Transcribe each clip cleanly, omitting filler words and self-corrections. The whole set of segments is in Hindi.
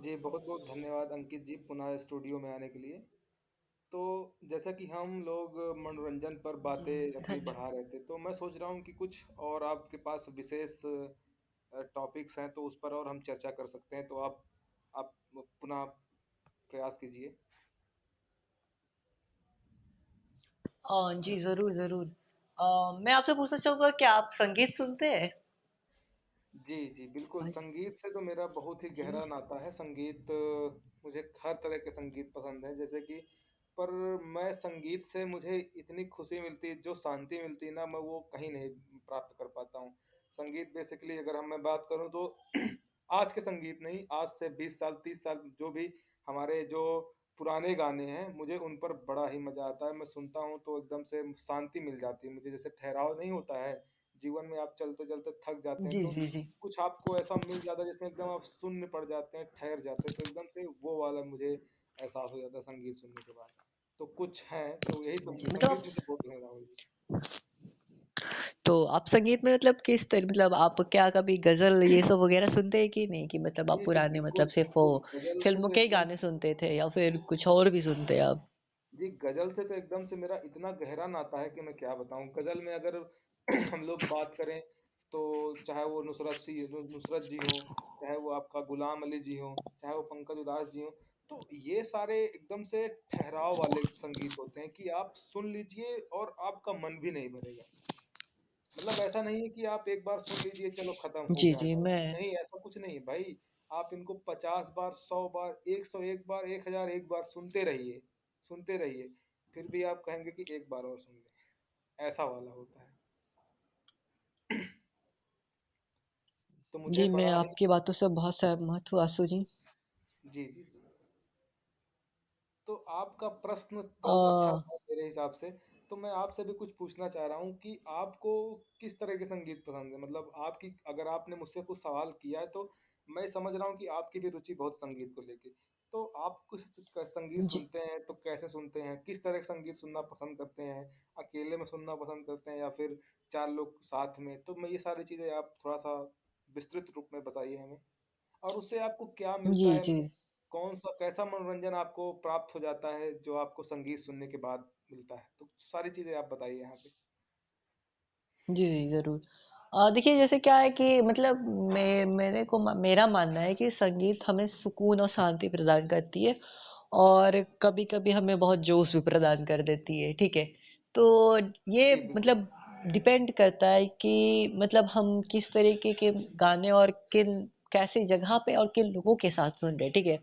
जी, बहुत-बहुत धन्यवाद अंकित जी पुनः स्टूडियो में आने के लिए। तो जैसा कि हम लोग मनोरंजन पर जी बातें अपनी बढ़ा धन्यवाद। रहे थे, तो मैं सोच रहा हूँ कि कुछ और आपके पास विशेष टॉपिक्स हैं तो उस पर और हम चर्चा कर सकते हैं। तो आप पुनः प्रयास कीजिए। जी जरूर जरूर। मैं आपसे पूछना चाहूंगा क्या आप संगीत सुनते हैं? जी, जी, बिल्कुल, हाँ संगीत से तो मेरा बहुत ही जी। गहरा नाता है। संगीत मुझे हर तरह के संगीत पसंद है, जैसे कि पर मैं संगीत से मुझे इतनी खुशी मिलती है, जो शांति मिलती है ना, मैं वो कहीं नहीं प्राप्त कर पाता हूँ। संगीत बेसिकली अगर हम मैं बात करूँ तो आज के संगीत नहीं, आज से 20 साल, 30 साल जो भी हमारे जो पुराने गाने हैं, मुझे उन पर बड़ा ही मज़ा आता है। मैं सुनता हूँ तो एकदम से शांति मिल जाती है मुझे, जैसे ठहराव नहीं होता है, जीवन में आप चलते-चलते थक जाते हैं, जी तो जी जी। कुछ आपको ऐसा मिल जाता है जिसमें एकदम आप शून्य पड़ जाते हैं, ठहर जाते हैं, तो एकदम से वो वाला मुझे एहसास हो जाता है संगीत सुनने के बाद। तो कुछ हैं, तो यही जी मतलब संगीत मुझे बहुत पसंद है राहुल जी। तो आप संगीत में मतलब किस तरह मतलब आप क्या कभी गजल ये सब वगैरह सुनते हैं कि नहीं, कि मतलब आप जी, जी, पुराने मतलब बिल्कुल, सिर्फ वो बिल्कुल, गज़ल से फिल्मों तो के ही एकदम गाने से सुनते थे या फिर कुछ और भी सुनते हैं आप? जी, गज़ल से तो एकदम से मेरा इतना गहरा नाता है कि मैं क्या बताऊँ। गज़ल में अगर हम लोग बात करें, तो चाहे वो नुसरत जी हों, चाहे वो आपका गुलाम अली जी हों, चाहे वो पंकज उधास जी हों, तो ये सारे एकदम से ठहराव वाले संगीत होते हैं कि आप सुन लीजिए और आपका मन भी नहीं भरेगा। मतलब ऐसा नहीं है कि आप एक बार सुन लीजिए, चलो खत्म हो जी गया जी हटाओ। मैं। नहीं, ऐसा कुछ नहीं है भाई। आप इनको 50 बार, 100 बार, 101 बार, 1001 बार सुनते रहिए, सुनते रहिए, फिर भी आप कहेंगे कि एक बार और सुन लें, ऐसा वाला होता है। तो मुझे जी मैं बड़ा ही आपकी बातों से बहुत सहमत हूँ आशु जी। जी, जी, जी। तो आपका प्रश्न अ, बहुत अच्छा था मेरे हिसाब से। तो मैं आपसे भी कुछ पूछना चाह रहा हूँ कि आपको किस तरह के संगीत पसंद है? मतलब आपकी अगर आपने मुझसे कुछ सवाल किया है तो मैं समझ रहा हूँ कि आपकी भी रुचि बहुत संगीत को लेके। तो आप कुछ संगीत जी सुनते हैं तो कैसे सुनते हैं? किस तरह का संगीत सुनना पसंद करते हैं? अकेले में सुनना पसंद करते हैं या फिर 4 लोग साथ में? तो मैं ये सारी चीज़ें आप थोड़ा-सा विस्तृत रूप में बताइए हमें। और उससे आपको क्या जी मिलता है? जी कौन सा कैसा मनोरंजन आपको प्राप्त हो जाता है जो आपको संगीत सुनने के बाद मिलता है? तो सारी चीजें आप बताइए यहाँ पे। जी जी जरूर। देखिए जैसे क्या है कि मतलब मेरा मानना है कि संगीत हमें सुकून और शांति प्रदान करती है और कभी कभी हमें बहुत जोश भी प्रदान कर देती है, ठीक है। तो ये जी, बिल्कुल। मतलब डिपेंड करता है कि मतलब हम किस तरीके के गाने और किन कैसी जगह पे और किन लोगों के साथ सुन रहे हैं, ठीक है।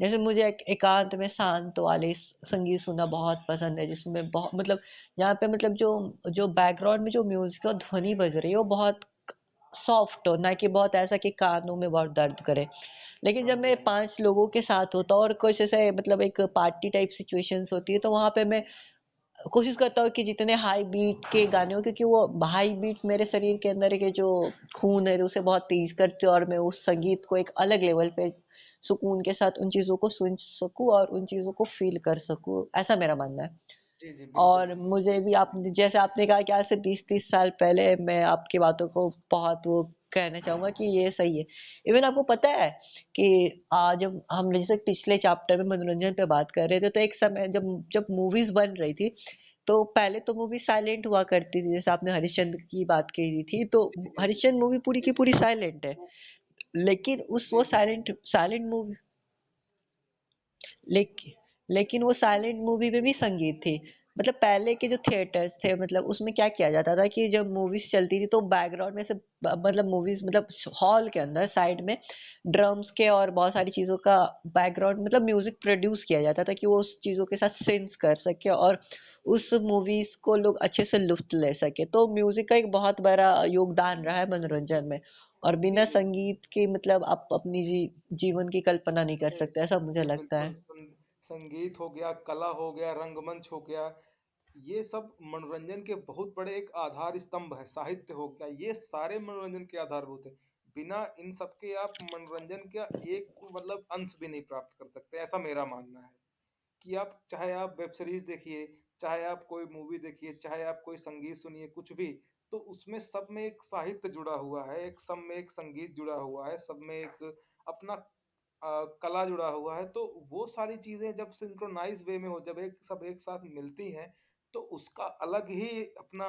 जैसे मुझे एकांत में शांत वाले संगीत सुनना बहुत पसंद है, जिसमें बहुत मतलब यहाँ पे मतलब जो जो बैकग्राउंड में जो म्यूजिक और ध्वनि बज रही है वो बहुत सॉफ्ट हो, ना कि बहुत ऐसा कि कानों में बहुत दर्द करे। लेकिन हाँ जब जी, मैं हाँ जी। 5 लोगों के साथ होता हूँ और कुछ ऐसे मतलब एक पार्टी टाइप सिचुएशंस होती है, तो वहां पे मैं कोशिश करता हूँ कि जितने हाई बीट के गाने हो, क्योंकि वो हाई बीट मेरे शरीर के अंदर के जो खून है उसे बहुत तेज करते हैं और मैं उस संगीत को एक अलग लेवल पे सुकून के साथ उन चीजों को सुन सकूं और उन चीजों को फील कर सकूं, ऐसा मेरा मानना है। जी, जी, बिल्कुल। और मुझे भी आप जैसे आपने कहा कि आज से 20-30 साल पहले, मैं आपकी बातों को बहुत वो कहना चाहूंगा कि ये सही है। इवन आपको पता है कि आज हम जैसे पिछले चैप्टर में मनोरंजन पे बात कर रहे थे, तो एक समय जब जब मूवीज बन रही थी, तो पहले तो मूवी साइलेंट हुआ करती थी, जैसे आपने हरिश्चंद्र की बात कही थी, तो जी, जी, जी। हरिश्चंद्र मूवी पूरी जी, की जी। पूरी साइलेंट है। लेकिन उस जी, वो जी, जी। साइलेंट साइलेंट मूवी लेकिन लेकिन वो साइलेंट मूवी में भी संगीत थी। मतलब पहले के जो थिएटर्स थे, मतलब उसमें क्या किया जाता था कि जब मूवीज चलती थी तो बैकग्राउंड में से मतलब मूवीज मतलब हॉल के अंदर साइड में ड्रम्स के और बहुत सारी चीजों का बैकग्राउंड मतलब म्यूजिक प्रोड्यूस किया जाता था कि वो उस चीजों के साथ सेंस कर सके और उस मूवीज को लोग अच्छे से लुत्फ ले सके। तो म्यूजिक का एक बहुत बड़ा योगदान रहा है मनोरंजन में, और जी, बिना जी। संगीत के मतलब आप अपनी जीवन की कल्पना नहीं कर जी, सकते, ऐसा मुझे जी, लगता बिल्कुल। है। संगीत हो गया, कला हो गया, रंगमंच हो गया, ये सब मनोरंजन के बहुत बड़े एक आधार स्तंभ है। साहित्य हो गया, ये सारे मनोरंजन के आधारभूत है। बिना इन सब के आप मनोरंजन का एक मतलब अंश भी नहीं प्राप्त कर सकते, ऐसा मेरा मानना है। कि आप चाहे आप वेब सीरीज देखिए, चाहे आप कोई मूवी देखिए, चाहे आप कोई संगीत सुनिए, कुछ भी, तो उसमें सब में एक साहित्य जुड़ा हुआ है, एक सब में एक संगीत जुड़ा हुआ है, सब में एक अपना कला जुड़ा हुआ है, तो वो सारी चीज़ें जब सिंक्रोनाइज़ वे में हो, जब एक साथ मिलती हैं, तो उसका अलग ही अपना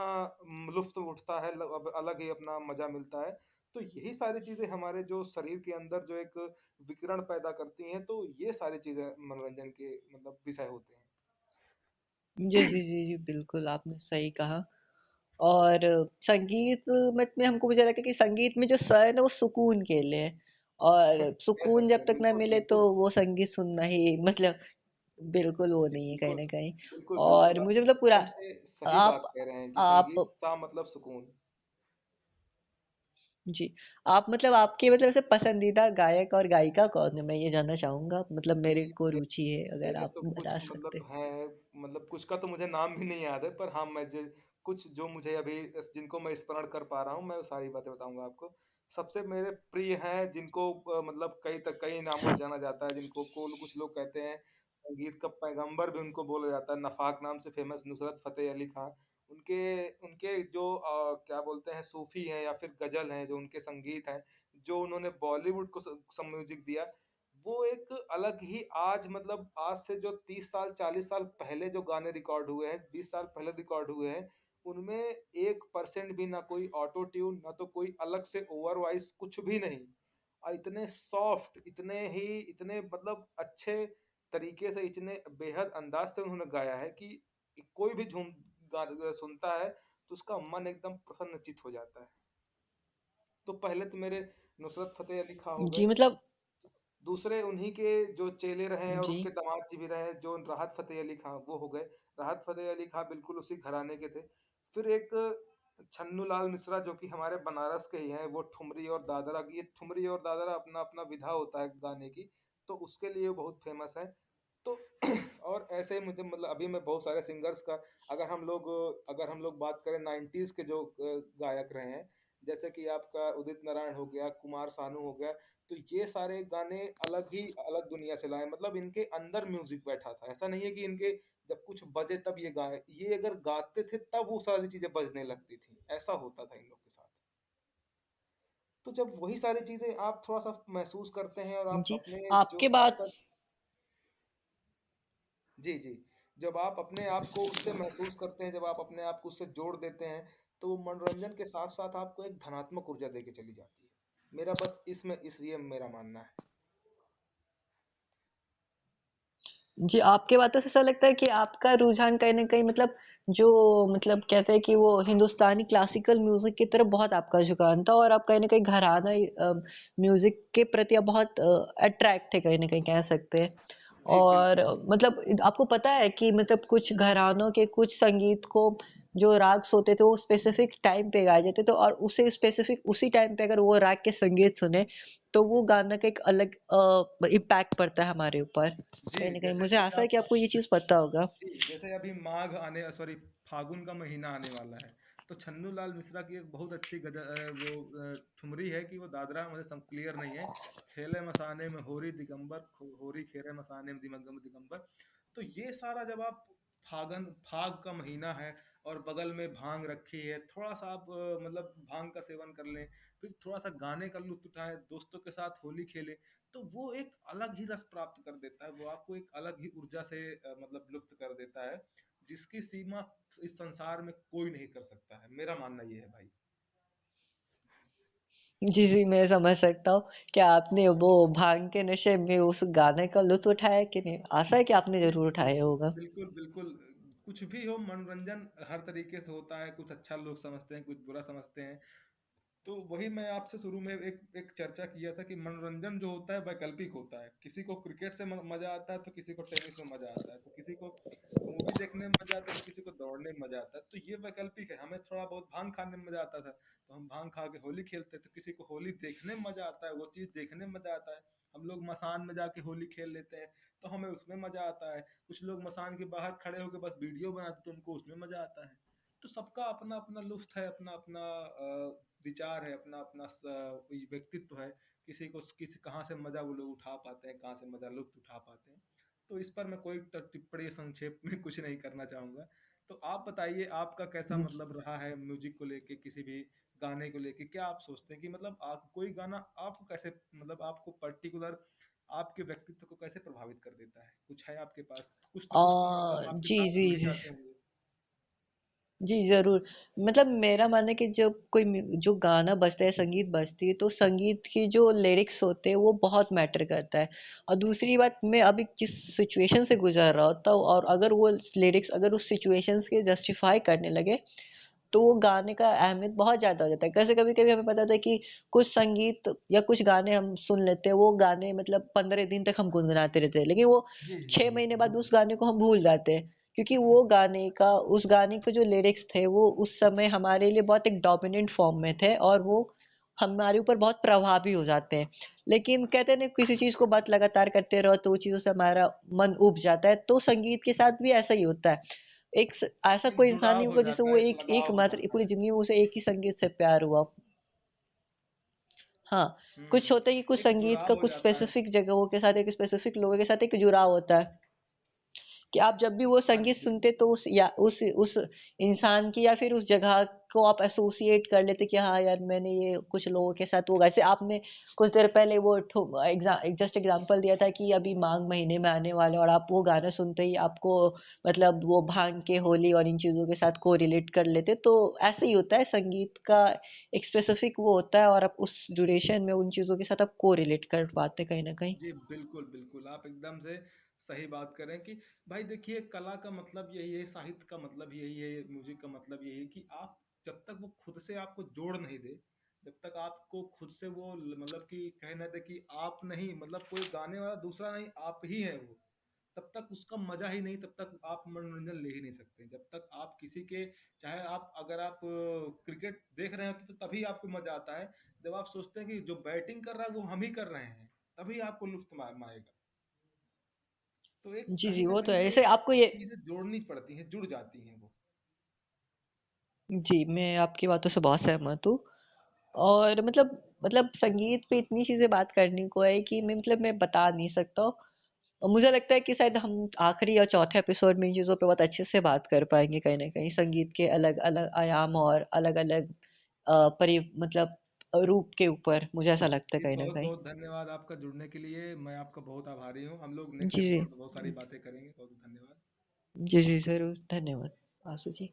लुत्फ़ उठता है, अब अलग ही अपना मज़ा मिलता है। तो यही सारी चीज़ें हमारे जो शरीर के अंदर जो एक विकिरण पैदा करती हैं, तो ये सारी चीज़ें मनोरंजन के मतलब विषय होते हैं। जी, जी, जी, जी, बिल्कुल आपने सही कहा। और संगीत में हमको मुझे लगता है कि संगीत में जो स्वर है ना वो सुकून के लिए है, और कह सुकून सकते जब हैं, तक ना बिल्कुल, मिले तो बिल्कुल। वो संगीत सुनना ही मतलब बिल्कुल वो जी, नहीं है कहीं बिल्कुल। ना कहीं। बिल्कुल, और बिल्कुल, आप मुझे मतलब पूरा एकदम से सही आप बात कह रहे हैं कि आप संगीत सा मतलब सुकून। जी, आप मतलब आपके मतलब ऐसे पसंदीदा गायक और गायिका कौन है, मैं ये जानना चाहूंगा, मतलब जी, मेरे को रुचि है अगर मेरे आप तो कुछ बता मतलब सकते। हैं, मतलब कुछ का तो मुझे नाम भी नहीं याद है, पर हाँ, मैं जो कुछ जो मुझे अभी जिनको मैं स्मरण कर पा रहा हूँ, मैं वो सारी बातें बताऊंगा आपको। सबसे मेरे प्रिय हैं, जिनको मतलब कई नामों से जाना जाता है, जिनको कुछ लोग कहते हैं संगीत का पैगंबर भी उनको बोला जाता है, नफाक नाम से फेमस नुसरत फतेह अली खान। उनके उनके जो क्या बोलते हैं, सूफी हैं या फिर गजल हैं, जो उनके संगीत हैं, जो उन्होंने बॉलीवुड को म्यूजिक दिया, वो एक अलग ही आज मतलब आज से जो 30 साल 40 साल पहले जो गाने रिकॉर्ड हुए हैं, 20 साल पहले रिकॉर्ड हुए हैं, उनमें 1% भी ना कोई ऑटो ट्यून, ना तो कोई अलग से ओवर वॉइस, कुछ भी नहीं। इतने सॉफ्ट, इतने मतलब अच्छे तरीके से, इतने बेहद अंदाज से उन्होंने गाया है कि कोई भी सुनता है तो उसका मन एकदम प्रसन्नचित हो जाता है। तो पहले तो मेरे नुसरत फतेह अली खां हो जी गए। मतलब दूसरे उन्हीं के जो चेले रहे हैं और जी उनके दामाद जी भी रहे, जो राहत फतेह अली खां, वो हो गए। राहत फतेह अली खां बिल्कुल उसी घराने के थे। फिर एक छन्नू लाल मिश्रा, जो कि हमारे बनारस के ही हैं, वो ठुमरी और दादरा की, ये ठुमरी और दादरा अपना अपना विधा होता है गाने की, तो उसके लिए बहुत फेमस है। तो और ऐसे मुझे मतलब अभी मैं बहुत सारे सिंगर्स का, अगर हम लोग बात करें 90s के जो गायक रहे हैं, जैसे कि आपका उदित नारायण हो गया, कुमार सानू हो गया, तो ये सारे गाने अलग दुनिया से लाए, मतलब इनके अंदर म्यूजिक बैठा था। ऐसा नहीं है कि इनके जब कुछ बजे तब ये गाए, ये अगर गाते थे तब वो सारी चीजें बजने लगती थी, ऐसा होता था इन लोग के साथ। तो जब वही सारी चीजें आप थोड़ा सा महसूस करते हैं और आप जी अपने जो आपके बात आपका जी, जी। जब आप अपने आप को उससे महसूस करते हैं, जब आप अपने आप को उससे जोड़ देते हैं, तो वो मनोरंजन के साथ-साथ आपको एक धनात्मक ऊर्जा देके चली जाती है। मेरा बस इसमें इसलिए मेरा मानना है। जी, आपकी बातों से ऐसा लगता है कि आपका रुझान कहीं न कहीं मतलब जो मतलब कहते हैं कि वो हिंदुस्तानी क्लासिकल म्यूज़िक की तरफ बहुत आपका झुकाव था, और आप कहीं न कहीं घराना म्यूज़िक के प्रति आप बहुत अट्रैक्ट थे कहीं न कहीं कह सकते हैं। जी, और बिल्कुल। मतलब आपको पता है कि मतलब कुछ घरानों के कुछ संगीत को जो राग होते थे वो स्पेसिफिक टाइम पे गाए जाते थे, और उसे स्पेसिफिक उसी टाइम पे अगर वो राग के संगीत सुने तो वो गाना का एक अलग इम्पैक्ट पड़ता है हमारे ऊपर जी, कहीं ना कहीं। जैसे मुझे कि आशा है आप कि आपको ये चीज पता होगा। जी, जैसे अभी माघ आने सॉरी फागुन का महीना आने वाला है, तो छन्नू लाल मिश्रा की एक बहुत अच्छी ठुमरी है कि वो दादरा मुझे सब क्लियर नहीं है। खेले मसाने में होरी दिगंबर, होरी खेरे मसाने में दिगंबर दिगंबर। तो ये सारा जब आप फाग का महीना है और बगल में भांग रखी है, थोड़ा सा आप मतलब भांग का सेवन कर लें, फिर थोड़ा सा गाने का लुत्फ उठाएं, दोस्तों के साथ होली खेलें, तो वो एक अलग ही रस प्राप्त कर देता है, वो आपको एक अलग ही ऊर्जा से मतलब लुप्त कर देता है, जिसकी सीमा इस संसार में कोई नहीं कर सकता है। मेरा मानना ये है भाई। जी जी, मैं समझ सकता हूँ। क्या आपने वो भांग के नशे में उस गाने का लुत्फ उठाया कि नहीं? आशा है कि आपने जरूर बिल्कुल, उठाया होगा। बिल्कुल, बिल्कुल। कुछ भी हो, मनोरंजन हर तरीके से होता है, कुछ अच्छा लोग समझते हैं, कुछ बुरा समझते हैं। तो वही मैं आपसे शुरू में एक एक चर्चा किया था कि मनोरंजन जो होता है वैकल्पिक होता है। किसी को क्रिकेट से मजा आता है, तो किसी को टेनिस में मजा आता है, तो किसी को मूवी देखने में मजा आता है, तो किसी को दौड़ने में मजा आता है। तो ये वैकल्पिक है। हमें थोड़ा बहुत भांग खाने में मजा आता था, तो हम भांग खा के होली खेलते, तो किसी को होली देखने में मजा आता है, वो चीज देखने में मजा आता है। हम लोग मसान में जाके होली खेल लेते हैं, तो हमें उसमें मजा आता है। कुछ लोग मसान के बाहर खड़े होकर बस वीडियो बनाते, तो उनको उसमें मजा आता है। तो सबका अपना अपना लुत्फ है, अपना अपना विचार है, अपना अपना व्यक्तित्व है। किसी को किसी कहाँ से मजा वो लोग उठा पाते हैं, कहाँ से मजा लुत्फ उठा पाते हैं। तो इस पर मैं कोई टिप्पणी संक्षेप में कुछ नहीं करना चाहूंगा। तो आप बताइए, आपका कैसा मतलब रहा है म्यूजिक को लेके, किसी भी गाने को लेके क्या आप सोचते हैं कि मतलब आप कोई गाना आपको कैसे, मतलब आपको पर्टिकुलर आपके व्यक्तित्व को कैसे प्रभावित कर देता है? कुछ है आपके पास? कुछ तो कुछ तो मतलब आपके जी साथ जी जुड़ जी जाते होंगे। जी जरूर। मतलब मेरा मानना है कि जब कोई जो गाना बजता है, संगीत बजती है, तो संगीत की जो लिरिक्स होते हैं वो बहुत मैटर करता है। और दूसरी बात, मैं अभी जिस सिचुएशन से गुजर रहा होता हूँ और अगर वो लिरिक्स अगर उस सिचुएशंस के जस्टिफाई करने लगे, तो वो गाने का अहमियत बहुत ज़्यादा हो जाता है। कैसे कभी-कभी हमें पता था कि कुछ संगीत या कुछ गाने हम सुन लेते हैं, वो गाने मतलब 15 दिन तक हम गुनगुनाते रहते हैं, लेकिन वो जी, जी, 6 जी, महीने बाद उस बिल्कुल। गाने को हम भूल जाते हैं। क्योंकि वो गाने का उस गाने के जो लिरिक्स थे, वो उस समय हमारे लिए बहुत एक डोमिनेंट फॉर्म में थे और वो हमारे ऊपर बहुत प्रभावी हो जाते हैं। लेकिन कहते हैं ना, किसी चीज़ को बात लगातार करते रहो तो वो चीज़ों से हमारा मन ऊब जाता है, तो संगीत के साथ भी ऐसा ही होता है। ऐसा एक कोई इंसान नहीं जुड़ाव हो होगा जिसे जाता वो है, एक एक लगाव हो एकमात्र जाता पूरी है। जिंदगी में उसे एक ही संगीत से प्यार हुआ। हाँ, कुछ हुँ, होता है कि कुछ एक संगीत का जुड़ाव हो कुछ जाता है। स्पेसिफिक जगहों के साथ, एक स्पेसिफिक लोगों के साथ एक जुड़ाव होता है कि आप जब भी वो आज संगीत दे सुनते तो उस इंसान की या फिर उस जगह को आप एसोसिएट कर लेते कि हाँ यार, मैंने ये कुछ लोगों के साथ वो, वैसे आपने कुछ देर पहले वो जस्ट एग्जांपल दिया था कि अभी माघ महीने में आने वाले, और आप वो गाना सुनते ही आपको मतलब वो भांग के होली और इन चीजों के साथ को रिलेट कर लेते, तो ऐसे ही होता है संगीत का एक स्पेसिफिक वो होता है और आप उस ड्यूरेशन में उन चीजों के साथ आप को रिलेट कर पाते कहीं ना कहीं। जी, बिल्कुल, बिल्कुल। आप एकदम से सही बात कर रहे हैं कि भाई देखिए, कला का मतलब यही है, साहित्य का मतलब यही है, म्यूज़िक का मतलब यही है कि आप जब तक वो खुद से आपको जोड़ नहीं दे, जब तक आपको खुद से वो मतलब कि कह ना दे कि आप नहीं, मतलब कोई गाने वाला दूसरा नहीं, आप ही हैं वो, तब तक उसका मज़ा ही नहीं, तब तक आप मनोरंजन ले ही नहीं सकते। जब तक आप किसी के, चाहे आप अगर आप क्रिकेट देख रहे हो तो तभी आपको मज़ा आता है, जब आप सोचते हैं कि जो बैटिंग कर रहा है वो हम ही कर रहे हैं, तभी आपको लुत्फ़ आएगा। तो एक जी कहीं जी, न वो तो कहीं है। से जैसे आपको ये, चीज़ें जोड़नी पड़ती हैं, जुड़ जाती हैं वो। जी, मैं आपकी बातों से बहुत सहमत हूँ। और मतलब संगीत पे इतनी चीजें बात करने को है कि मैं बता नहीं सकता हूँ। और मुझे लगता है कि शायद हम आखिरी या चौथे एपिसोड में इन चीजों पे बहुत अच्छे से बात कर पाएंगे, कहीं ना कहीं संगीत के अलग अलग आयाम और अलग अलग परि मतलब रूप के ऊपर, मुझे ऐसा लगता है जी, कहीं ना कहीं। बहुत-बहुत धन्यवाद आपका जुड़ने के लिए। मैं आपका बहुत आभारी हूँ। हम लोग नेक्स्ट जी जी एपिसोड में बहुत सारी बातें करेंगे। बहुत-बहुत धन्यवाद। जी जी, जरूर, धन्यवाद आशु जी।